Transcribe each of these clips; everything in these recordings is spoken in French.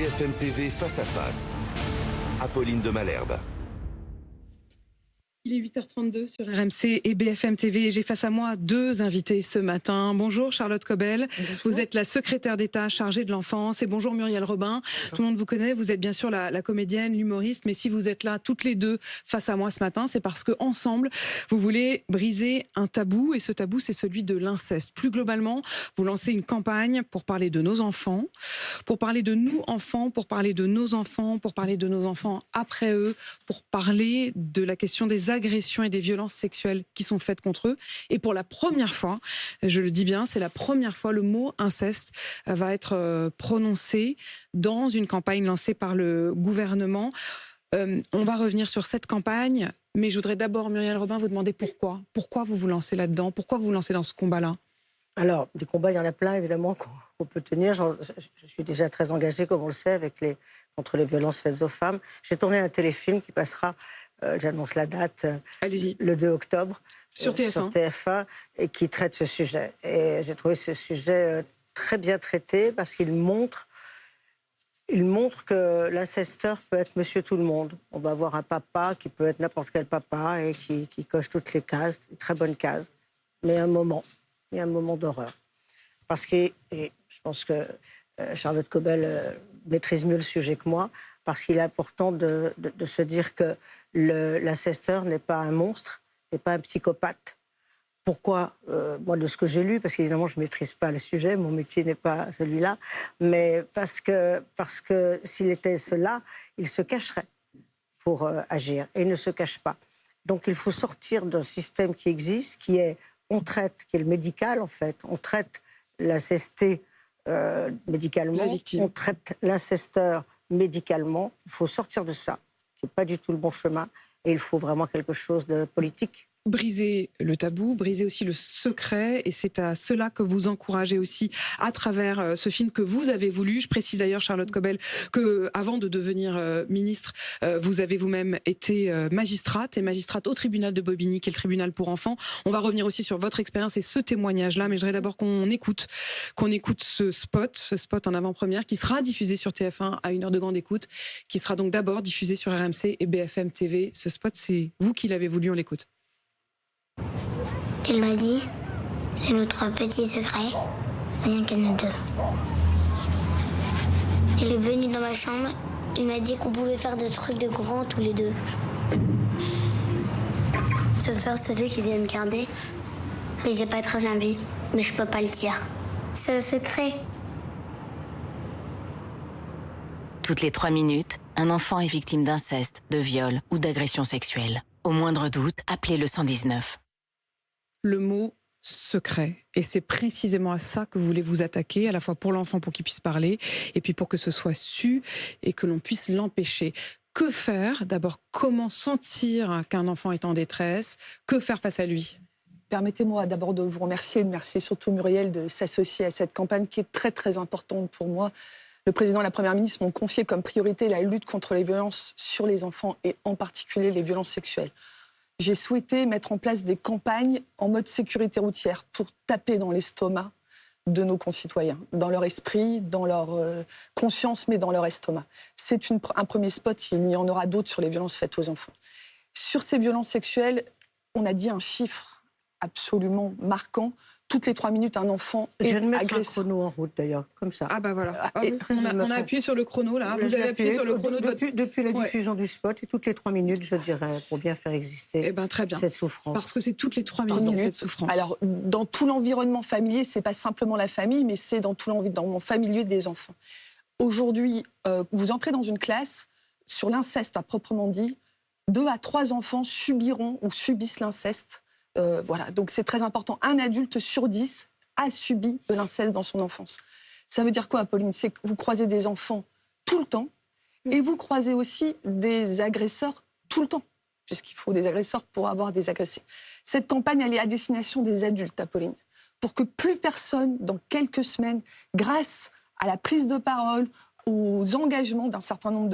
BFM TV Face à Face. Apolline de Malherbe. Il est 8h32 sur RMC et BFM TV et j'ai face à moi deux invités ce matin. Bonjour Charlotte Cobel, bonjour. Vous êtes la secrétaire d'État chargée de l'enfance, et bonjour Muriel Robin. Bonjour. Tout le monde vous connaît, vous êtes bien sûr la comédienne, l'humoriste, mais si vous êtes là toutes les deux face à moi ce matin, c'est parce que ensemble vous voulez briser un tabou, et ce tabou c'est celui de l'inceste. Plus globalement, vous lancez une campagne pour parler de nos enfants, pour parler de nous enfants, pour parler de nos enfants, pour parler de nos enfants après eux, pour parler de la question des agressions et des violences sexuelles qui sont faites contre eux. Et pour la première fois, je le dis bien, c'est la première fois, le mot inceste va être prononcé dans une campagne lancée par le gouvernement. On va revenir sur cette campagne, mais je voudrais d'abord, Muriel Robin, vous demander pourquoi. Pourquoi vous vous lancez là-dedans? Pourquoi vous vous lancez dans ce combat-là? Alors, des combats, il y en a plein, évidemment, qu'on peut tenir. Je suis déjà très engagée, comme on le sait, contre les violences faites aux femmes. J'ai tourné un téléfilm qui passera, j'annonce la date, le 2 octobre, sur TF1, et qui traite ce sujet. Et j'ai trouvé ce sujet très bien traité, parce qu'il montre que l'incesteur peut être monsieur tout le monde. On va avoir un papa qui peut être n'importe quel papa et qui coche toutes les cases, une très bonne case. Mais il y a un moment d'horreur. Parce que, et je pense que Charlotte Cobel maîtrise mieux le sujet que moi, parce qu'il est important de se dire que l'incesteur n'est pas un monstre, n'est pas un psychopathe. Pourquoi moi, de ce que j'ai lu, parce qu'évidemment, je ne maîtrise pas le sujet, mon métier n'est pas celui-là, mais parce que s'il était cela, il se cacherait pour agir, et il ne se cache pas. Donc il faut sortir d'un système qui existe, qui est le médical, en fait. On traite l'incesté médicalement, on traite l'incesteur médicalement. Il faut sortir de ça, qui n'est pas du tout le bon chemin, et il faut vraiment quelque chose de politique. Briser le tabou, briser aussi le secret, et c'est à cela que vous encouragez aussi à travers ce film que vous avez voulu. Je précise d'ailleurs, Charlotte Cobel, que avant de devenir ministre, vous avez vous-même été magistrate au tribunal de Bobigny, qui est le tribunal pour enfants. On va revenir aussi sur votre expérience et ce témoignage-là, mais je voudrais d'abord qu'on écoute ce spot en avant-première qui sera diffusé sur TF1 à 1h de grande écoute, qui sera donc d'abord diffusé sur RMC et BFM TV. Ce spot, c'est vous qui l'avez voulu, on l'écoute. Il m'a dit, c'est nos trois petits secrets, rien qu'à nous deux. Il est venu dans ma chambre, il m'a dit qu'on pouvait faire des trucs de grands tous les deux. Ce soir, c'est lui qui vient me garder, mais j'ai pas très envie, mais je peux pas le dire. C'est un secret. Toutes les 3 minutes, un enfant est victime d'inceste, de viol ou d'agression sexuelle. Au moindre doute, appelez le 119. Le mot secret. Et c'est précisément à ça que vous voulez vous attaquer, à la fois pour l'enfant, pour qu'il puisse parler, et puis pour que ce soit su et que l'on puisse l'empêcher. Que faire? D'abord, comment sentir qu'un enfant est en détresse? Que faire face à lui? Permettez-moi d'abord de vous remercier, de remercier surtout Muriel de s'associer à cette campagne qui est très très importante pour moi. Le président et la première ministre m'ont confié comme priorité la lutte contre les violences sur les enfants et en particulier les violences sexuelles. J'ai souhaité mettre en place des campagnes en mode sécurité routière pour taper dans l'estomac de nos concitoyens, dans leur esprit, dans leur conscience, mais dans leur estomac. C'est un premier spot, il y en aura d'autres sur les violences faites aux enfants. Sur ces violences sexuelles, on a dit un chiffre absolument marquant. Toutes les 3 minutes, un enfant est agressé. Je vais mettre un chrono en route, d'ailleurs, comme ça. Ah bah voilà, on a appuyé sur le chrono, là. Vous avez appuyé sur le chrono depuis la diffusion du spot, et toutes les 3 minutes, je dirais, pour bien faire exister cette souffrance. Parce que c'est toutes les 3 minutes cette souffrance. Alors, dans tout l'environnement familier, c'est pas simplement la famille, mais c'est dans tout l'environnement familier des enfants. Aujourd'hui, vous entrez dans une classe, sur l'inceste à proprement dit, 2 à 3 enfants subiront ou subissent l'inceste. Voilà, donc c'est très important. Un adulte sur 10 a subi de l'inceste dans son enfance. Ça veut dire quoi, Apolline? C'est que vous croisez des enfants tout le temps et vous croisez aussi des agresseurs tout le temps, puisqu'il faut des agresseurs pour avoir des agressés. Cette campagne, elle est à destination des adultes, Apolline, pour que plus personne, dans quelques semaines, grâce à la prise de parole, aux engagements d'un certain nombre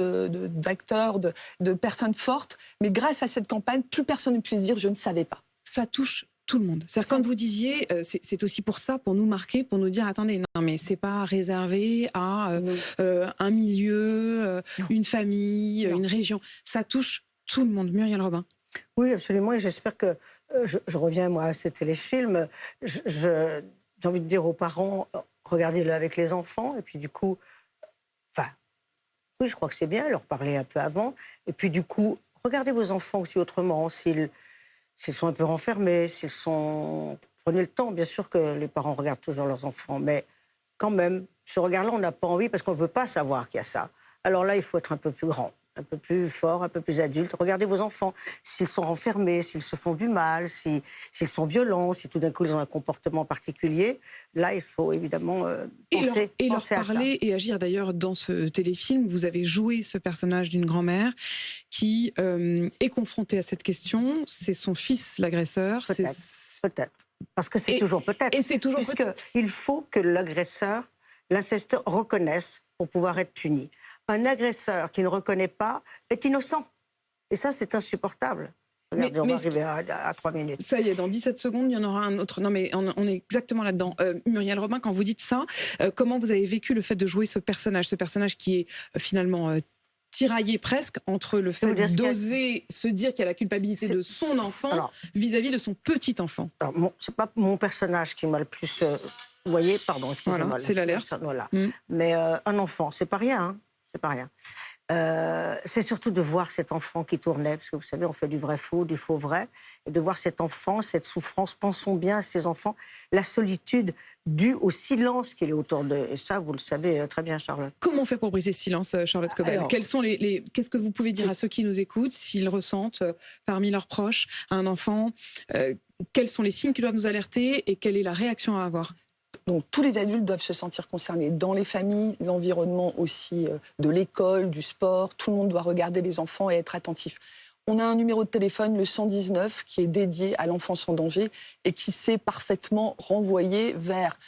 d'acteurs, de personnes fortes, mais grâce à cette campagne, plus personne ne puisse dire « je ne savais pas ». Ça touche tout le monde. C'est-à-dire, quand vous disiez, c'est aussi pour ça, pour nous marquer, pour nous dire, attendez, non, mais c'est pas réservé à un milieu, une famille, une région. Ça touche tout le monde. Muriel Robin. Oui, absolument. Et j'espère que, je reviens moi à ce téléfilm, j'ai envie de dire aux parents, regardez-le avec les enfants. Et puis du coup, oui, je crois que c'est bien, leur parler un peu avant. Et puis du coup, regardez vos enfants aussi autrement. S'ils sont un peu renfermés, s'ils sont... Prenez le temps, bien sûr que les parents regardent toujours leurs enfants, mais quand même, ce regard-là, on n'a pas envie parce qu'on ne veut pas savoir qu'il y a ça. Alors là, il faut être un peu plus grand, un peu plus fort, un peu plus adulte. Regardez vos enfants, s'ils sont renfermés, s'ils se font du mal, s'ils sont violents, si tout d'un coup ils ont un comportement particulier. Là, il faut évidemment penser leur à ça. parler et agir. D'ailleurs, dans ce téléfilm, vous avez joué ce personnage d'une grand-mère qui est confrontée à cette question. C'est son fils l'agresseur. Peut-être. Parce que c'est toujours peut-être. Et c'est toujours Puisqu'il faut que l'agresseur, l'incesteur, reconnaisse pour pouvoir être puni. Un agresseur qui ne reconnaît pas est innocent. Et ça, c'est insupportable. Regardez, on va arriver à 3 minutes. Ça y est, dans 17 secondes, il y en aura un autre. Non, mais on est exactement là-dedans. Muriel Robin, quand vous dites ça, comment vous avez vécu le fait de jouer ce personnage qui est finalement tiraillé presque entre le fait d'oser se dire qu'il y a la culpabilité de son enfant vis-à-vis de son petit enfant? C'est pas mon personnage qui m'a le plus... vous voyez, pardon, excusez-moi. Voilà, c'est l'alerte. Voilà. Mais un enfant, c'est pas rien, hein. C'est pas rien. C'est surtout de voir cet enfant qui tournait, parce que vous savez, on fait du vrai faux, du faux vrai, et de voir cet enfant, cette souffrance, pensons bien à ces enfants, la solitude due au silence qu'il est autour d'eux. Et ça, vous le savez très bien, Charlotte. Comment on fait pour briser ce silence, Charlotte Cobel? Qu'est-ce que vous pouvez dire à ceux qui nous écoutent, s'ils ressentent parmi leurs proches un enfant, quels sont les signes qui doivent nous alerter et quelle est la réaction à avoir? Donc tous les adultes doivent se sentir concernés dans les familles, l'environnement aussi de l'école, du sport. Tout le monde doit regarder les enfants et être attentif. On a un numéro de téléphone, le 119, qui est dédié à l'enfance en danger et qui sait parfaitement renvoyer vers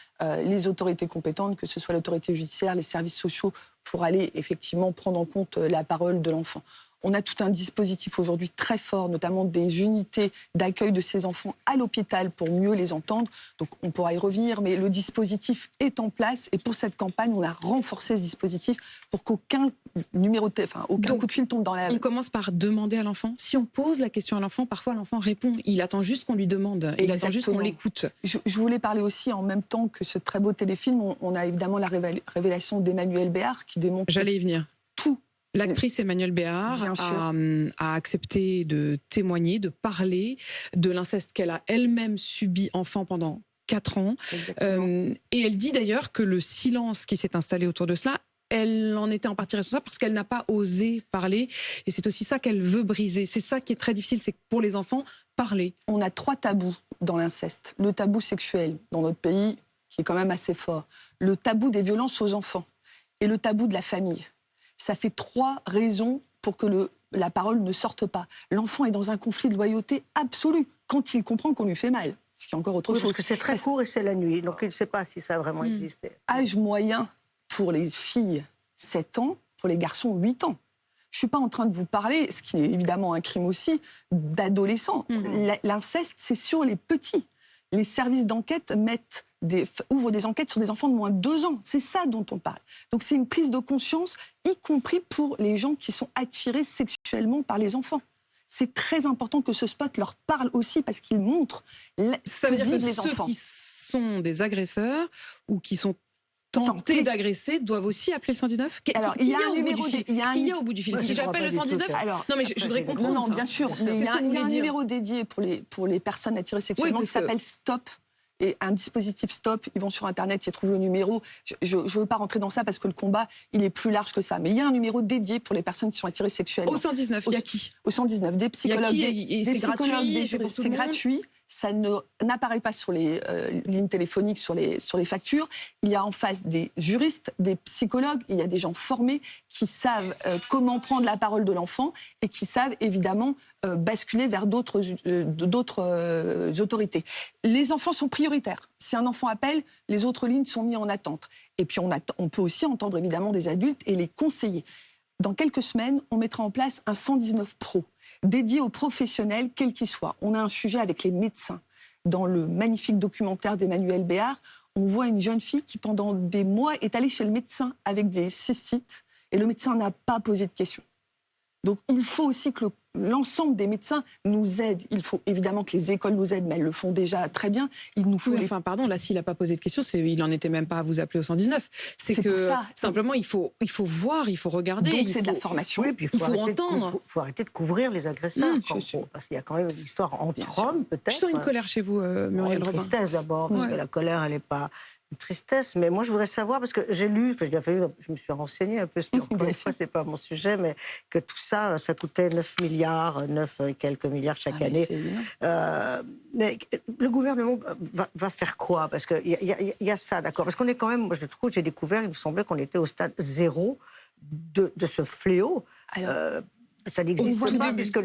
les autorités compétentes, que ce soit l'autorité judiciaire, les services sociaux, pour aller effectivement prendre en compte la parole de l'enfant. On a tout un dispositif aujourd'hui très fort, notamment des unités d'accueil de ces enfants à l'hôpital pour mieux les entendre. Donc on pourra y revenir, mais le dispositif est en place. Et pour cette campagne, on a renforcé ce dispositif pour qu'aucun aucun coup de fil tombe dans la... On commence par demander à l'enfant. Si on pose la question à l'enfant, parfois l'enfant répond. Il attend juste qu'on lui demande. Il attend juste qu'on l'écoute. Je voulais parler aussi, en même temps que ce très beau téléfilm, on a évidemment la révélation d'Emmanuelle Béard qui démontre... J'allais y venir. Tout. L'actrice Emmanuelle Béard a accepté de témoigner, de parler de l'inceste qu'elle a elle-même subi enfant pendant 4 ans. Et elle dit d'ailleurs que le silence qui s'est installé autour de cela, elle en était en partie responsable parce qu'elle n'a pas osé parler. Et c'est aussi ça qu'elle veut briser. C'est ça qui est très difficile, c'est que pour les enfants, parler. On a 3 tabous dans l'inceste. Le tabou sexuel dans notre pays, qui est quand même assez fort. Le tabou des violences aux enfants. Et le tabou de la famille. Ça fait 3 raisons pour que la parole ne sorte pas. L'enfant est dans un conflit de loyauté absolu quand il comprend qu'on lui fait mal. Ce qui est encore autre chose. Parce que c'est très court et c'est la nuit, donc il ne sait pas si ça a vraiment existé. Âge moyen pour les filles, 7 ans, pour les garçons, 8 ans. Je ne suis pas en train de vous parler, ce qui est évidemment un crime aussi, d'adolescents. L'inceste, c'est sur les petits. Les services d'enquête ouvrent des enquêtes sur des enfants de moins de 2 ans. C'est ça dont on parle. Donc c'est une prise de conscience, y compris pour les gens qui sont attirés sexuellement par les enfants. C'est très important que ce spot leur parle aussi parce qu'il montre ça veut dire que les enfants. Ceux qui sont des agresseurs ou qui sont tentés d'agresser doivent aussi appeler le 119. Alors, il y a un numéro au bout du fil. Si j'appelle le 119, non mais je voudrais comprendre. Non, bien sûr, mais il y a un numéro dédié pour les personnes attirées sexuellement qui s'appelle Stop. Et un dispositif Stop, ils vont sur Internet, ils trouvent le numéro. Je ne veux pas rentrer dans ça parce que le combat, il est plus large que ça. Mais il y a un numéro dédié pour les personnes qui sont attirées sexuellement. Au 119, il y a qui? Au 119, des psychologues. C'est gratuit, c'est gratuit. Ça n'apparaît pas sur les lignes téléphoniques, sur les factures. Il y a en face des juristes, des psychologues, il y a des gens formés qui savent comment prendre la parole de l'enfant et qui savent évidemment basculer vers d'autres autorités. Les enfants sont prioritaires. Si un enfant appelle, les autres lignes sont mises en attente. Et puis on peut aussi entendre évidemment des adultes et les conseiller. Dans quelques semaines, on mettra en place un 119 Pro, dédié aux professionnels, quels qu'ils soient. On a un sujet avec les médecins, dans le magnifique documentaire d'Emmanuel Béard, on voit une jeune fille qui, pendant des mois, est allée chez le médecin avec des cystites et le médecin n'a pas posé de questions. Donc il faut aussi que l'ensemble des médecins nous aident. Il faut évidemment que les écoles nous aident, mais elles le font déjà très bien. Il nous faut enfin, pardon, là, s'il n'a pas posé de questions, il n'en était même pas à vous appeler au 119. C'est que pour ça. Simplement, il faut voir, il faut regarder. Donc c'est de la formation. Oui, puis il faut entendre. Il faut arrêter de couvrir les agresseurs. Parce qu'il y a quand même une histoire entre hommes, peut-être. Je sens une colère chez vous, Muriel Robin. Une tristesse d'abord, parce que la colère, elle n'est pas une tristesse. Mais moi, je voudrais savoir, parce que j'ai lu, je me suis renseignée un peu sur, encore une fois, c'est pas mon sujet, mais que tout ça, ça coûtait 9 et quelques milliards chaque année. Mais le gouvernement va faire quoi? Parce qu'il y a ça, d'accord. Parce qu'on est quand même, moi je trouve, j'ai découvert, il me semblait qu'on était au stade 0 de ce fléau. Alors, ça n'existe pas puisque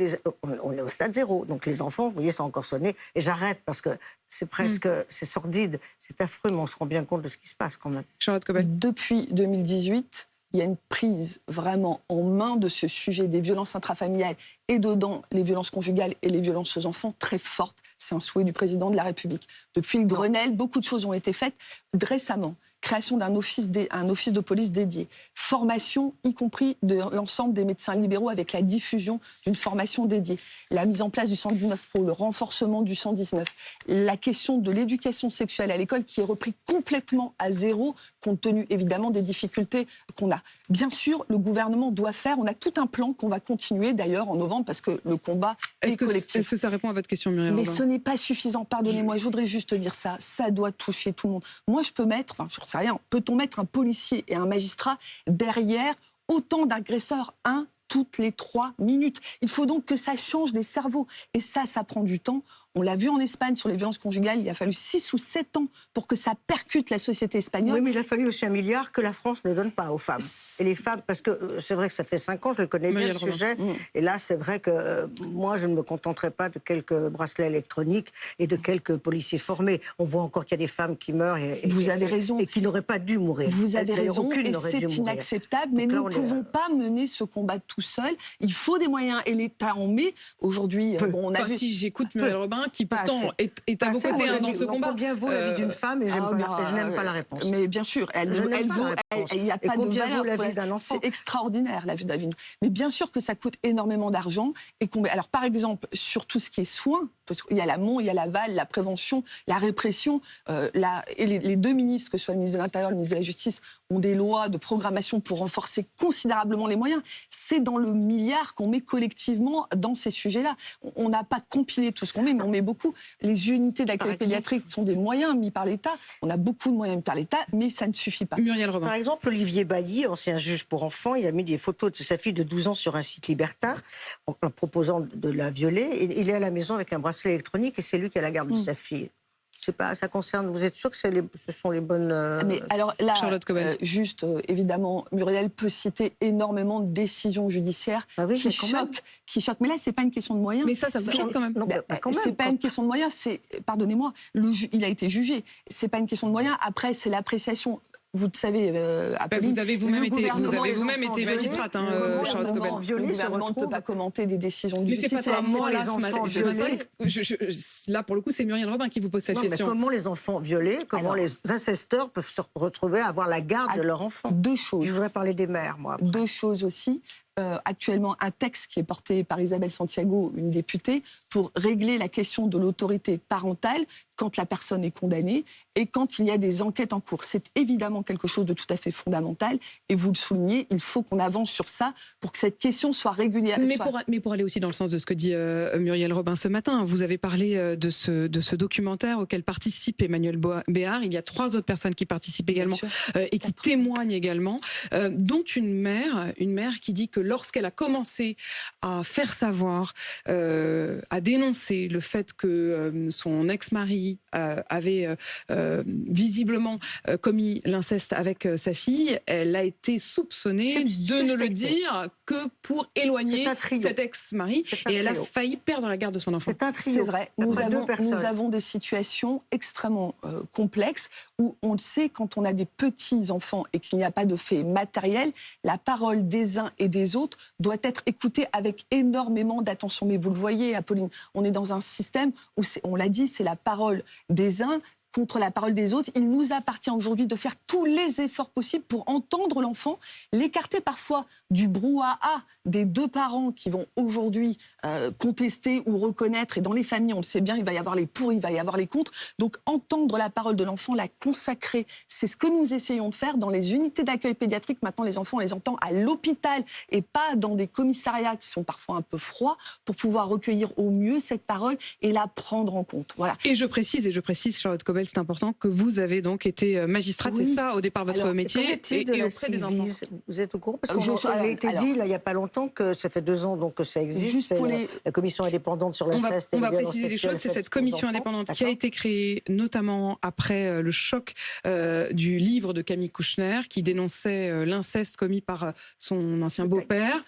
on est au stade 0. Donc les enfants, vous voyez, ça a encore sonné. Et j'arrête parce que c'est presque, c'est sordide, c'est affreux, mais on se rend bien compte de ce qui se passe quand même. Charlotte Cobel. Depuis 2018, il y a une prise vraiment en main de ce sujet des violences intrafamiliales et dedans les violences conjugales et les violences aux enfants très fortes. C'est un souhait du président de la République. Depuis le Grenelle, beaucoup de choses ont été faites. Récemment, création d'un office de police dédié, formation, y compris de l'ensemble des médecins libéraux avec la diffusion d'une formation dédiée, la mise en place du 119 Pro, le renforcement du 119, la question de l'éducation sexuelle à l'école qui est repris complètement à zéro, compte tenu évidemment des difficultés qu'on a. Bien sûr, le gouvernement doit faire, on a tout un plan qu'on va continuer d'ailleurs en novembre parce que le combat est collectif. Est-ce que ça répond à votre question, Muriel Robin? Mais ce n'est pas suffisant, pardonnez-moi, je voudrais juste dire ça, ça doit toucher tout le monde. Moi je peux mettre, je ne sais rien, peut-on mettre un policier et un magistrat derrière autant d'agresseurs, toutes les 3 minutes? Il faut donc que ça change les cerveaux. Et ça prend du temps. On l'a vu en Espagne sur les violences conjugales, il a fallu 6 ou 7 ans pour que ça percute la société espagnole. Oui, mais il a fallu aussi 1 milliard que la France ne donne pas aux femmes. Et les femmes, parce que c'est vrai que ça fait 5 ans, je le connais bien, le sujet. Et là, c'est vrai que moi, je ne me contenterai pas de quelques bracelets électroniques et de quelques policiers formés. On voit encore qu'il y a des femmes qui meurent vous avez raison. Et qui n'auraient pas dû mourir. Vous avez raison, et c'est inacceptable. Mais nous ne pouvons pas mener ce combat tout seul. Il faut des moyens, et l'État en met. Aujourd'hui, on a vu... Si j'écoute Muriel Robin, qui pourtant est à vos côtés dans ce combat. Combien vaut la vie d'une femme? Et je n'aime pas la réponse. Mais bien sûr, il n'y a pas de valeur. La vie d'un enfant. C'est extraordinaire, la vie d'un enfant. Mais bien sûr que ça coûte énormément d'argent. Alors, par exemple, sur tout ce qui est soins, parce qu'il y a l'amont, il y a l'aval, la prévention, la répression. Et les 2 ministres, que ce soit le ministre de l'Intérieur et le ministre de la Justice, ont des lois de programmation pour renforcer considérablement les moyens. C'est dans le milliard qu'on met collectivement dans ces sujets-là. On n'a pas compilé tout ce qu'on met, mais on met beaucoup. Les unités d'accueil pédiatrique sont des moyens mis par l'État. On a beaucoup de moyens mis par l'État, mais ça ne suffit pas. Muriel Robin. Par exemple, Olivier Bailly, ancien juge pour enfants, il a mis des photos de sa fille de 12 ans sur un site libertin en proposant de la violer. Et il est à la maison avec un bracelet électronique et c'est lui qui a la garde de sa fille. C'est pas, ça concerne. Vous êtes sûr que ce sont les bonnes. Mais alors là, Charlotte Cobel. Évidemment, Muriel peut citer énormément de décisions judiciaires qui choquent. Mais là, c'est pas une question de moyens. Mais ça vous choque quand même. C'est pas une question de moyens. Pardonnez-moi, il a été jugé. C'est pas une question de moyens. Après, c'est l'appréciation. Vous le savez, vous avez vous-même été magistrate, Charlotte Cobel. Le gouvernement ne peut pas commenter des décisions de justice. Mais c'est pas moi, les enfants violés. Là, pour le coup, c'est Muriel Robin qui vous pose cette question. Mais comment les enfants violés, les incesteurs peuvent se retrouver à avoir la garde de leur enfant? 2 choses. Je voudrais parler des mères, moi. Après. 2 choses aussi. Actuellement, un texte qui est porté par Isabelle Santiago, une députée, pour régler la question de l'autorité parentale quand la personne est condamnée et quand il y a des enquêtes en cours. C'est évidemment quelque chose de tout à fait fondamental et vous le soulignez, il faut qu'on avance sur ça pour que cette question soit régulière. Mais pour aller aussi dans le sens de ce que dit Muriel Robin ce matin, vous avez parlé de ce documentaire auquel participe Emmanuel Béard. Il y a 3 autres personnes qui participent également et qui témoignent également, dont une mère qui dit que lorsqu'elle a commencé à faire savoir, à dénoncer le fait que son ex-mari mari avait visiblement commis l'inceste avec sa fille, elle a été soupçonnée de ne le dire que pour éloigner cet ex-mari, et elle a failli perdre la garde de son enfant. C'est un trio. C'est vrai, nous avons des situations extrêmement complexes où on le sait, quand on a des petits-enfants et qu'il n'y a pas de fait matériel, la parole des uns et des autres doit être écoutée avec énormément d'attention. Mais vous le voyez, Apolline, on est dans un système où, on l'a dit, c'est la parole des uns contre la parole des autres. Il nous appartient aujourd'hui de faire tous les efforts possibles pour entendre l'enfant, l'écarter parfois du brouhaha des deux parents qui vont aujourd'hui contester ou reconnaître. Et dans les familles, on le sait bien, il va y avoir les pour, il va y avoir les contre. Donc entendre la parole de l'enfant, la consacrer, c'est ce que nous essayons de faire dans les unités d'accueil pédiatrique. Maintenant, les enfants, on les entend à l'hôpital et pas dans des commissariats qui sont parfois un peu froids, pour pouvoir recueillir au mieux cette parole et la prendre en compte. Voilà. Et je précise, Charlotte Cobel, c'est important, que vous avez donc été magistrate, c'est ça, au départ, votre métier, et auprès des enfants. Vous êtes au courant? Parce qu'il a été dit, là, il n'y a pas longtemps, que ça fait 2 ans donc, que ça existe. La commission indépendante sur l'inceste et les violences sexuelles. On va préciser les choses. C'est cette commission indépendante qui a été créée notamment après le choc du livre de Camille Kouchner, qui dénonçait l'inceste commis par son ancien beau-père.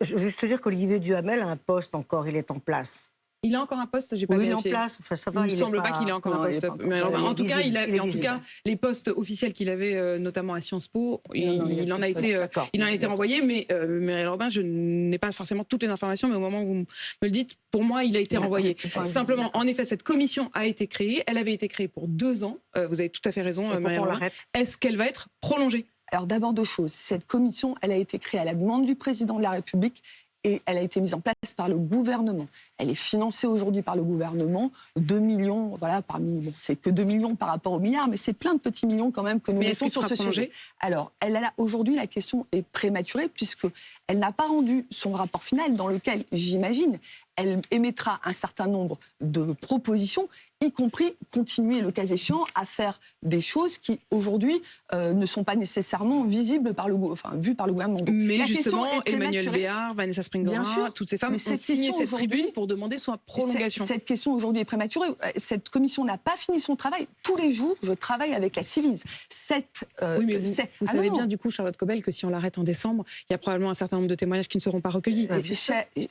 Juste te dire qu'Olivier Duhamel a un poste encore, il est en place. Il a encore un poste, j'ai pas vérifié. Il est en place, enfin ça va. Il ne semble pas qu'il ait encore un poste. En tout cas, les postes officiels qu'il avait, notamment à Sciences Po, il en a été renvoyé. Mais Muriel Robin, je n'ai pas forcément toutes les informations, mais au moment où vous me le dites, pour moi, il a été renvoyé. Simplement, en effet, cette commission a été créée. Elle avait été créée pour 2 ans. Vous avez tout à fait raison, Muriel Robin. Est-ce qu'elle va être prolongée? Alors d'abord 2 choses. Cette commission, elle a été créée à la demande du président de la République. Et elle a été mise en place par le gouvernement. Elle est financée aujourd'hui par le gouvernement. 2 millions, voilà, c'est que 2 millions par rapport aux milliards, mais c'est plein de petits millions quand même que nous mettons sur ce sujet. Alors, aujourd'hui, la question est prématurée puisqu'elle n'a pas rendu son rapport final dans lequel, j'imagine, elle émettra un certain nombre de propositions, y compris continuer, le cas échéant, à faire des choses qui, aujourd'hui, ne sont pas nécessairement visibles vues par le gouvernement. Donc, mais justement, Emmanuel Béard, Vanessa Springora, toutes ces femmes ont signé cette tribune pour demander sa prolongation. Cette question aujourd'hui est prématurée. Cette commission n'a pas fini son travail. Tous les jours, je travaille avec la Ciivise. Oui, mais vous savez bien, du coup, Charlotte Cobel, que si on l'arrête en décembre, il y a probablement un certain nombre de témoignages qui ne seront pas recueillis.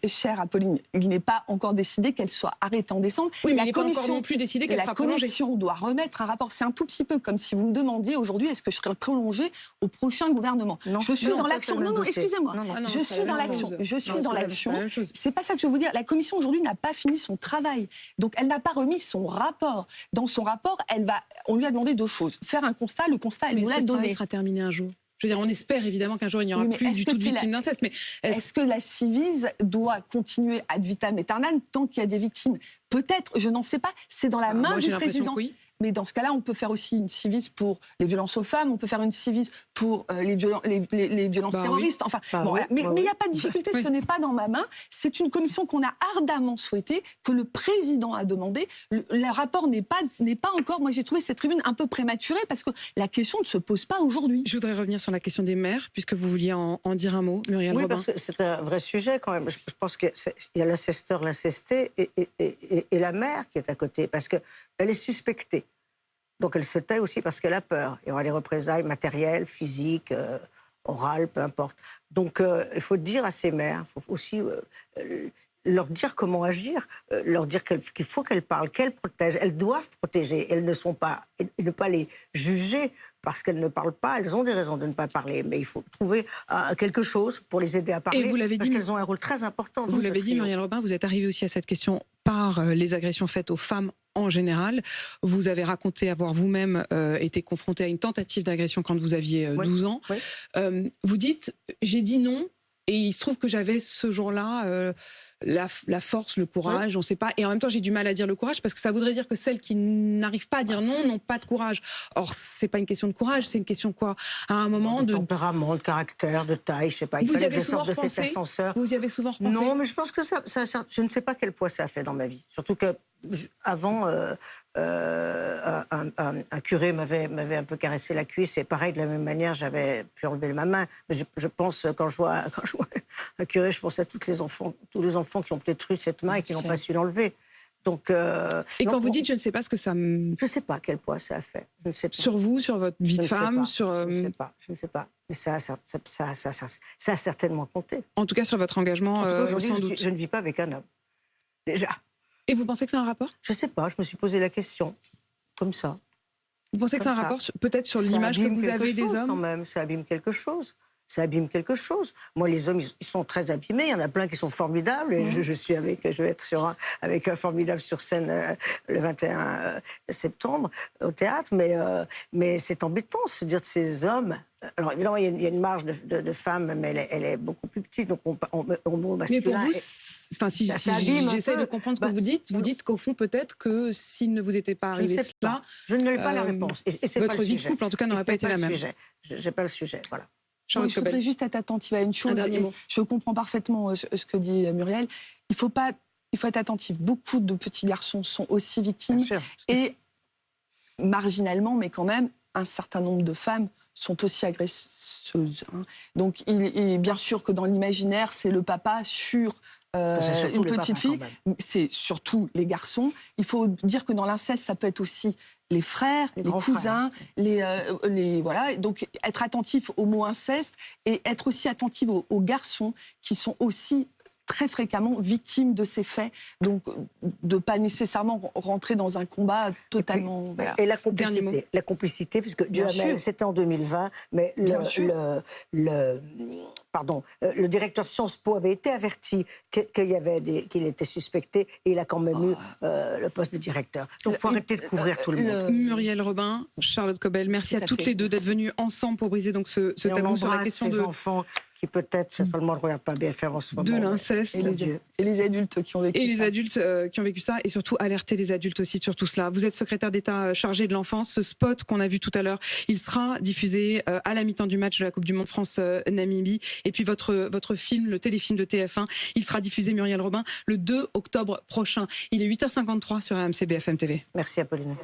Chère Apolline, il n'est pas encore décidé qu'elle soit arrêtée en décembre. Oui, mais il n'est pas encore non plus décidé qu'elle sera prolongée. La commission doit remettre un rapport. C'est un tout petit peu comme si vous me demandiez aujourd'hui, est-ce que je serai prolongée au prochain gouvernement? Je suis dans l'action. Non, excusez-moi. Je suis dans l'action. Je suis dans l'action. C'est pas ça que je veux vous dire. La commission aujourd'hui n'a pas fini son travail. Donc elle n'a pas remis son rapport. Dans son rapport, on lui a demandé 2 choses. Faire un constat. Le constat, elle nous l'a donné. Ça sera terminé un jour. Je veux dire, on espère évidemment qu'un jour il n'y aura plus du tout de victimes d'inceste. Mais est-ce que la Ciivise doit continuer ad vitam aeternam tant qu'il y a des victimes? Peut-être, je n'en sais pas. C'est dans la main du président. Oui. Mais dans ce cas-là, on peut faire aussi une Ciivise pour les violences aux femmes, on peut faire une Ciivise pour les violences terroristes. Enfin, mais il n'y a pas de difficulté, ce n'est pas dans ma main. C'est une commission qu'on a ardemment souhaitée, que le président a demandé. Le rapport n'est pas encore... Moi, j'ai trouvé cette tribune un peu prématurée parce que la question ne se pose pas aujourd'hui. Je voudrais revenir sur la question des mères, puisque vous vouliez en dire un mot, Muriel Robin. Oui, parce que c'est un vrai sujet quand même. Je pense qu'il y a l'incesteur, l'incesté et la mère qui est à côté, parce qu'elle est suspectée. Donc elle se tait aussi parce qu'elle a peur. Il y aura des représailles matérielles, physiques, orales, peu importe. Donc il faut dire à ces mères, il faut aussi leur dire comment agir, leur dire qu'il faut qu'elles parlent, qu'elles protègent. Elles doivent protéger. Elles ne sont pas, et ne pas les juger parce qu'elles ne parlent pas. Elles ont des raisons de ne pas parler, mais il faut trouver quelque chose pour les aider à parler. Et vous l'avez dit, parce qu'elles ont un rôle très important. Vous l'avez dit, Muriel Robin, vous êtes arrivée aussi à cette question par les agressions faites aux femmes en général. Vous avez raconté avoir vous-même été confrontée à une tentative d'agression quand vous aviez 12 ans. Oui. Vous dites, j'ai dit non, et il se trouve que j'avais ce jour-là la force, le courage, on ne sait pas. Et en même temps, j'ai du mal à dire le courage parce que ça voudrait dire que celles qui n'arrivent pas à dire non n'ont pas de courage. Or, c'est pas une question de courage, c'est une question quoi? À un moment de tempérament, de caractère, de taille, je sais pas. Il fallait que je sorte de cet ascenseur. Vous y avez souvent repensé? Non, mais je pense que ça, je ne sais pas quel poids ça a fait dans ma vie. Surtout que avant, un curé m'avait un peu caressé la cuisse et pareil, de la même manière, j'avais pu enlever ma main. Je pense, quand je vois un curé, je pense à tous les enfants qui ont peut-être eu cette main et qui n'ont pas su l'enlever. Donc, Et non, quand vous dites je ne sais pas ce que ça me... je ne sais pas quel poids ça a fait. Je ne sais pas. Sur vous, sur votre vie Je de ne sais femme, pas. sur... Je ne sais pas. Mais ça a certainement compté. En tout cas sur votre engagement, En tout cas, aujourd'hui, sans doute. je ne vis pas avec un homme. Déjà. Et vous pensez que c'est un rapport? Je ne sais pas, je me suis posé la question. Comme ça. Vous pensez que c'est un Comme ça. rapport peut-être sur l'image que abîme vous quelque avez des chose, hommes? quand même, ça abîme quelque chose. Ça abîme quelque chose. Moi, les hommes, ils sont très abîmés. Il y en a plein qui sont formidables. Et je vais être avec un formidable sur scène le 21 septembre au théâtre. Mais c'est embêtant, se dire de ces hommes. Alors évidemment, il y a une marge de femmes, mais elle est beaucoup plus petite. Donc on met au masculin. Mais pour vous, et- si ça abîme un j'essaie peu. de comprendre ce que vous dites qu'au fond, peut-être que s'il ne vous était pas je ne arrivé sais cela, pas. Je n'ai pas la réponse. Et c'est votre pas le vie de sujet. couple, en tout cas, n'aurait Et pas c'est été la le même. sujet. Je n'ai pas le sujet. Voilà. Moi, Charlotte je voudrais Cobel. juste être attentive à une chose. dernier Et mot. je comprends parfaitement ce que dit Muriel. Il faut être attentif. Beaucoup de petits garçons sont aussi victimes. Bien sûr. Et marginalement, mais quand même, un certain nombre de femmes sont aussi agresseuses. Hein. Donc, il est bien sûr que dans l'imaginaire, c'est le papa sur C'est surtout une les petite papas, fille. quand même. C'est surtout les garçons. Il faut dire que dans l'inceste, ça peut être aussi les frères, Les les grands cousins, voilà. Donc, être attentif au mot inceste et être aussi attentif aux garçons qui sont aussi très fréquemment victimes de ces faits. Donc, de pas nécessairement rentrer dans un combat totalement... voilà. Et la Dernier mot. complicité, puisque Dieu Bien sûr. merci, c'était en 2020, mais Bien sûr. le directeur de Sciences Po avait été averti qu'il était suspecté, et il a quand même eu le poste de directeur. Donc il faut arrêter de couvrir tout le monde. Muriel Robin, Charlotte Cobel, merci Tout à à toutes fait. les deux d'être venues ensemble pour briser donc ce Et on tabou sur la embrasse question ces de enfants qui peut-être seulement ne regardent pas BFM en ce moment. l'inceste. Et Dieu. les adultes qui ont vécu Et les ça. adultes qui ont vécu ça, et surtout alerter les adultes aussi sur tout cela. Vous êtes secrétaire d'État chargé de l'enfance. Ce spot qu'on a vu tout à l'heure, il sera diffusé à la mi-temps du match de la Coupe du Monde France-Namibie. Et puis votre film, le téléfilm de TF1, il sera diffusé, Muriel Robin, le 2 octobre prochain. Il est 8h53 sur RMC BFM TV. Merci Apolline.